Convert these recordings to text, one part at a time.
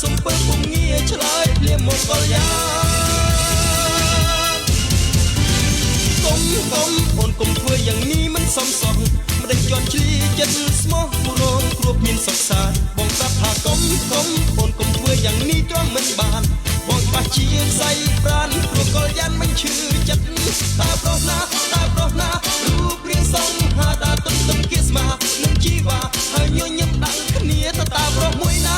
សុំពើពុំងាឆ្លើយភ្លាមមកកលយ៉ាកុំអូនកុំធ្វើយ៉ាងនេះមិនសមសោះមិនដេញជន់ឆ្លីចិត្តស្មោះរងគ្រួបមានសុខសាន្តបងប្រាប់ថាកុំអូនកុំធ្វើយ៉ាងនេះទ្រាំមិនបានបងបាច់ជាស្អីប្រានព្រោះកលយ៉ានមិនឈឺចិត្តតើប្រុសណារូបរាងសង្ហាតាទុំគៀស្មានឹងជីវ៉ាហើយញញឹមដាក់គ្នាតើប្រុសមួយណា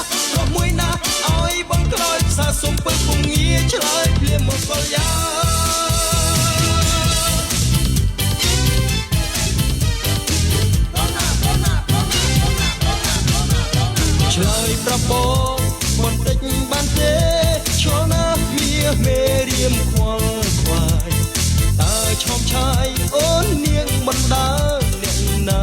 ឲ្យបងក្រោយផ្សារសុំពើពុំងាឆ្លើយភ្លាមមកកលយ៉ាឆ្លើយប្រាប់បងបន្តិចបានទេឈរណាមេរៀមខ្វល់ខ្វាយតើឈប់ឆាយអូននាងមិនដើរអ្នកណា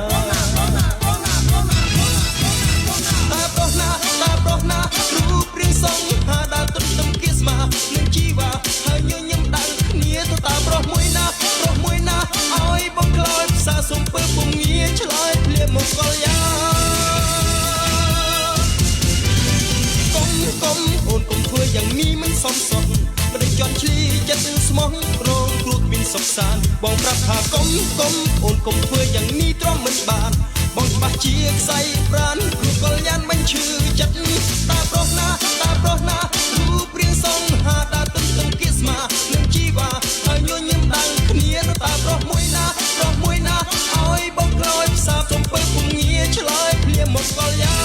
តើប្រុសណារូបរាងសង្ហាដើរទុំគៀស្មានឹងជីវ៉ាហើយញញឹមដាក់គ្នាតើប្រុសមួយណាឲ្យបងខ្លោចផ្សារសុំពើពុំងាឆ្លើយភ្លាមមកកលយ៉ាអូនកុំធ្វើយ៉ាងនេះមិនសមសោះមិនដេញជន់ឆ្លីចិត្តស្មោះរងគ្រោះមានសុខសាន្តបងប្រាប់ថាកុំអូនកុំធ្វើយ៉ាងនេះទ្រាំមិនបានបងច្បាស់ជាខ្សែប្រានព្រោះកលយ៉ានមិនឈឺចិត្តតើប្រុសណារូបរាងសង្ហាតាទុំគៀស្មានឹងជីវ៉ាហើយញញឹមដាក់គ្នាតើប្រុសមួយណាឲ្យបងក្រោយផ្សារសុំពើពុំងាឆ្លើយភ្លាមមកកលយ៉ា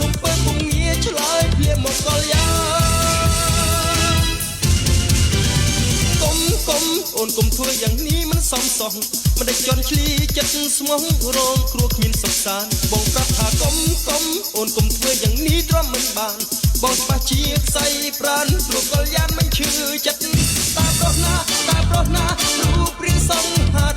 សុំពើពុំងាឆ្លើយភ្លាមមកកលយ៉ាកុំអូនកុំធ្វើយ៉ាងនេះមិនសមសោះមិនដេញជន់ឆ្លីចិត្តស្មោះរងគ្រោះគ្មានសុខសាន្តបងប្រាប់ថាកុំអូនកុំធ្វើយ៉ាងនេះទ្រាំមិនបានបងច្បាស់ជាខ្សែប្រានព្រោះកលយ៉ានមិនឈឺចិត្តតើប្រុសណារូបរាងសង្ហា